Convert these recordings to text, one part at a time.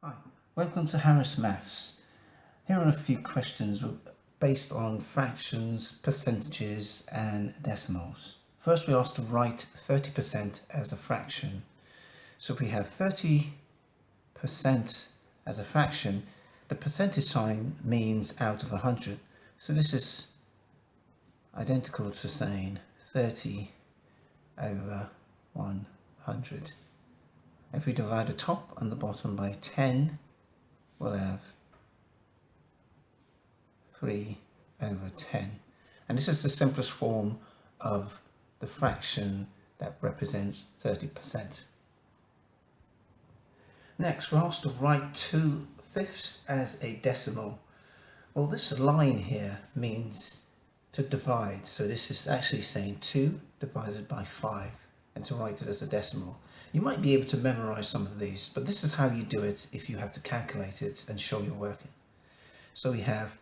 Hi, welcome to Harris Maths. Here are a few questions based on fractions, percentages and decimals. First we're asked to write 30% as a fraction. So if we have 30% as a fraction, the percentage sign means out of 100. So this is identical to saying 30 over 100. If we divide the top and the bottom by 10, we'll have 3 over 10. And this is the simplest form of the fraction that represents 30%. Next, we're asked to write 2/5 as a decimal. Well, this line here means to divide. So this is actually saying 2 divided by 5, and to write it as a decimal. You might be able to memorize some of these, but this is how you do it if you have to calculate it and show you're working. So we have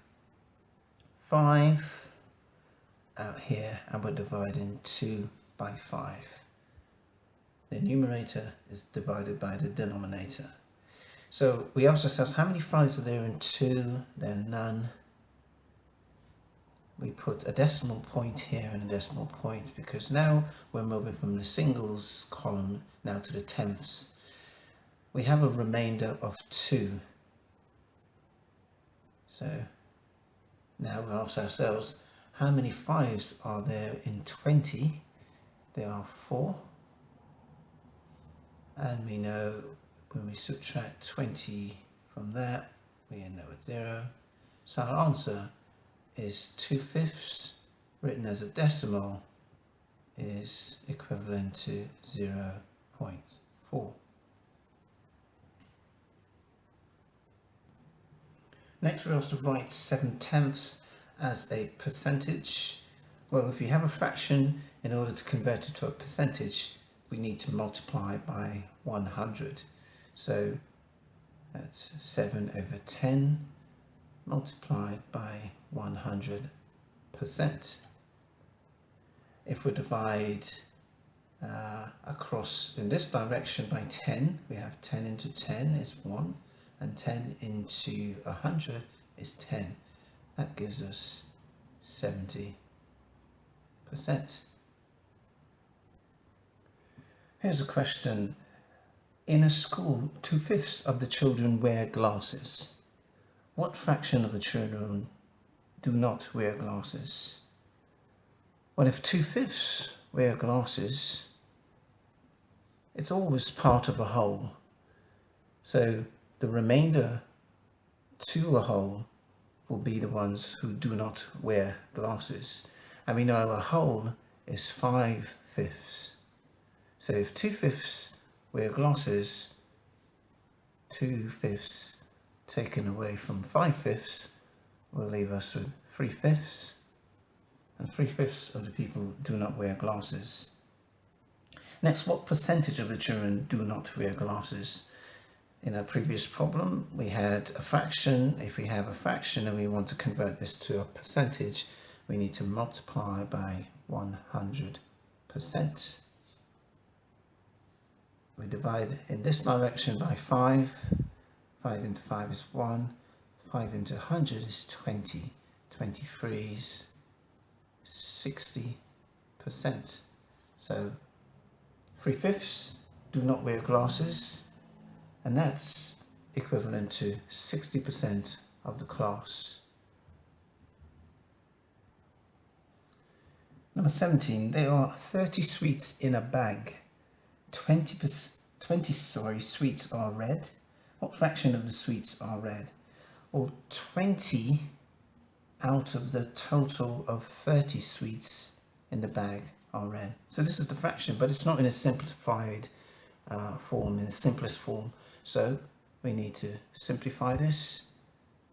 5 out here, and we're dividing 2 by 5. The numerator is divided by the denominator. So we ask ourselves, how many 5s are there in 2? There are none. We put a decimal point here and a decimal point because now we're moving from the singles column now to the tenths. We have a remainder of 2. So now we ask ourselves, how many 5s are there in 20? There are 4. And we know when we subtract 20 from that, we end up with 0. So our answer is 2/5 written as a decimal is equivalent to 0.4. Next we're asked to write 7/10 as a percentage. Well, if you have a fraction, in order to convert it to a percentage, we need to multiply by 100. So that's 7 over 10 multiplied by 100%. If we divide across in this direction by 10, we have 10 into 10 is 1, and 10 into 100 is 10. That gives us 70%. Here's a question. In a school, 2/5 of the children wear glasses. What fraction of the children do not wear glasses? Well, if 2/5 wear glasses, it's always part of a whole. So the remainder to a whole will be the ones who do not wear glasses. And we know a whole is 5/5. So if 2/5 wear glasses, 2/5 taken away from 5/5 will leave us with 3/5, and 3/5 of the people do not wear glasses. Next, what percentage of the children do not wear glasses? In our previous problem, we had a fraction. If we have a fraction and we want to convert this to a percentage, we need to multiply by 100%. We divide in this direction by 5. 5 into 5 is 1. 5 into 100 is 20. 23 is 60%. So 3/5 do not wear glasses, and that's equivalent to 60% of the class. Number 17, there are 30 sweets in a bag. 20 sweets are red. What fraction of the sweets are red? Well, 20 out of the total of 30 sweets in the bag are red. So this is the fraction, but it's not in a simplified form, in the simplest form. So we need to simplify this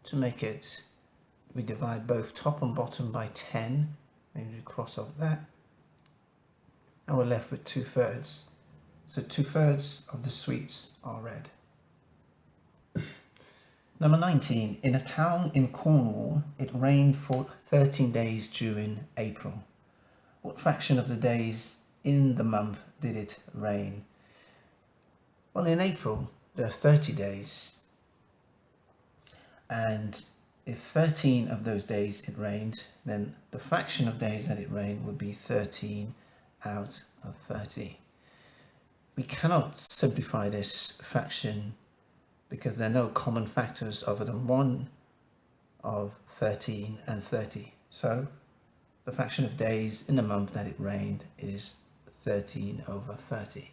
to make it, we divide both top and bottom by 10. Maybe we cross off that. And we're left with 2/3. So 2/3 of the sweets are red. Number 19, in a town in Cornwall, it rained for 13 days during April. What fraction of the days in the month did it rain? Well, in April, there are 30 days. And if 13 of those days it rained, then the fraction of days that it rained would be 13 out of 30. We cannot simplify this fraction because there are no common factors other than 1 of 13 and 30. So the fraction of days in the month that it rained is 13 over 30.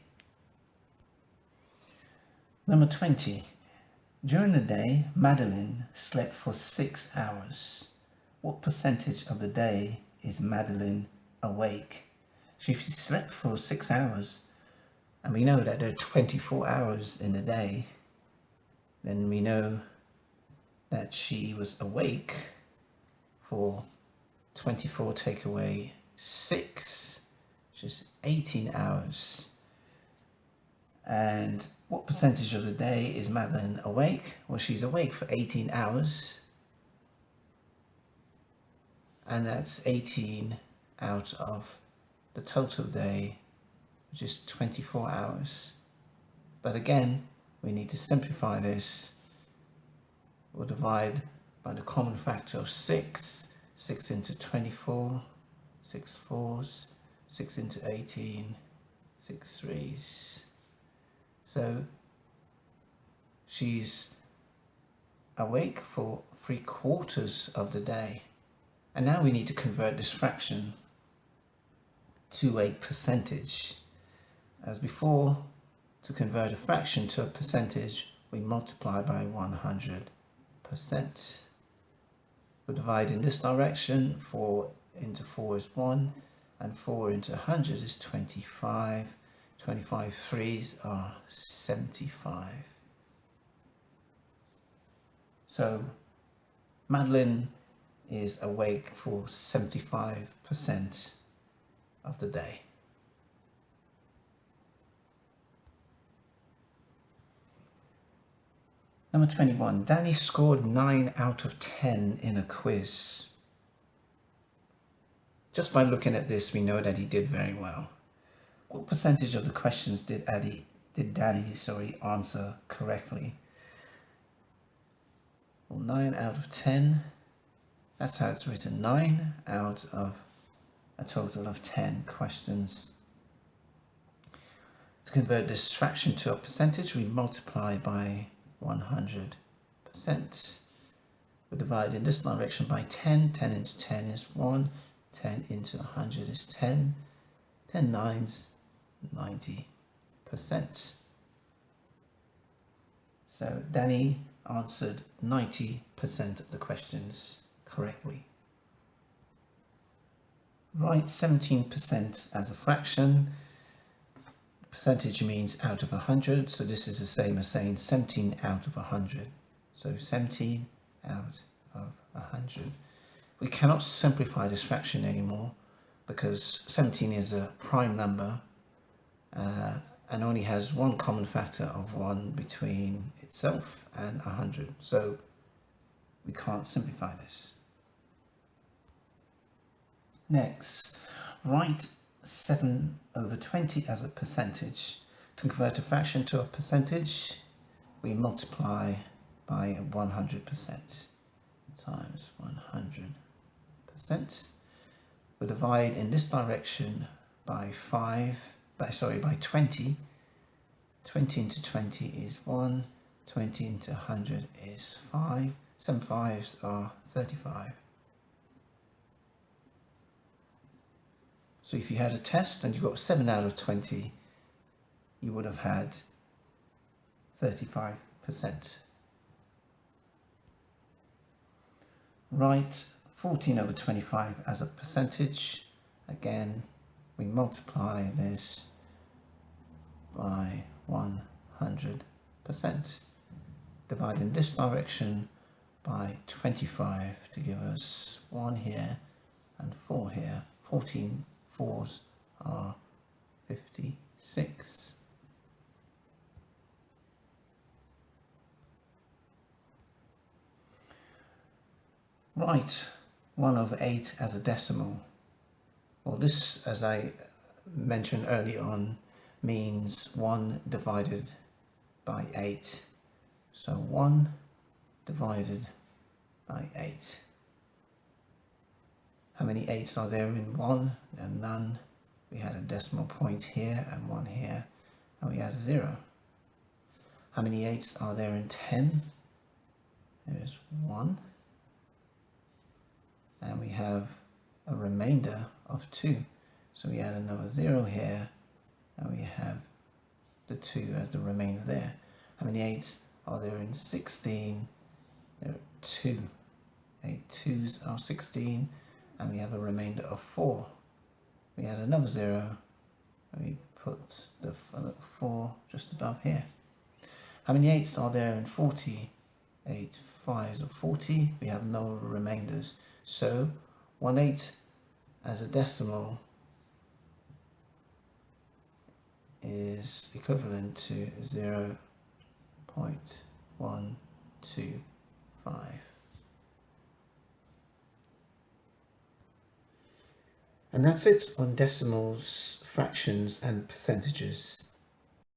Number 20. During the day, Madeline slept for 6 hours. What percentage of the day is Madeline awake? So if she slept for 6 hours, and we know that there are 24 hours in the day, then we know that she was awake for 24 take away 6, which is 18 hours. And what percentage of the day is Madeline awake? Well, she's awake for 18 hours. And that's 18 out of the total day, which is 24 hours. But again, we need to simplify this. We'll divide by the common factor of 6. 6 into 24, 6 fours, 6 into 18, 6 threes. So she's awake for 3/4 of the day. And now we need to convert this fraction to a percentage. As before, to convert a fraction to a percentage, we multiply by 100%. We'll divide in this direction. 4 into 4 is 1, and 4 into 100 is 25. 25 threes are 75. So Madeline is awake for 75% of the day. Number 21. Danny scored 9 out of 10 in a quiz. Just by looking at this, we know that he did very well. What percentage of the questions did Danny answer correctly? Well, 9 out of 10. That's how it's written. 9 out of a total of 10 questions. To convert this fraction to a percentage, we multiply by 100%. We divide in this direction by 10. 10 into 10 is 1. 10 into 100 is 10. 10 nines, 90%. So Danny answered 90% of the questions correctly. Write 17% as a fraction. Percentage means out of 100, so this is the same as saying 17 out of 100. So 17 out of 100. We cannot simplify this fraction anymore because 17 is a prime number and only has one common factor of 1 between itself and 100. So we can't simplify this. Next, write 7 over 20 as a percentage. To convert a fraction to a percentage, we multiply by 100% times 100%. We divide in this direction by 20. 20 into 20 is 1. 20 into 100 is 5. 7 fives are 35. So if you had a test and you got 7 out of 20, you would have had 35%. Write 14 over 25 as a percentage. Again, we multiply this by 100%. Divide in this direction by 25 to give us 1 here and 4 here. 14 fours are 56. Write 1 over 8 as a decimal. Well, this, as I mentioned early on, means 1 divided by 8. So 1 divided by 8. How many 8s are there in 1? And none. We had a decimal point here and 1 here, and we had 0. How many 8s are there in 10? There is 1. And we have a remainder of 2. So we add another 0 here, and we have the 2 as the remainder there. How many 8s are there in 16? There are 2. 8 2s are 16, and we have a remainder of 4. We add another 0, and we put the 4 just above here. How many 8s are there in 40? 8 5s are 40. We have no remainders. So 1/8 as a decimal is equivalent to 0.125. And that's it on decimals, fractions and percentages.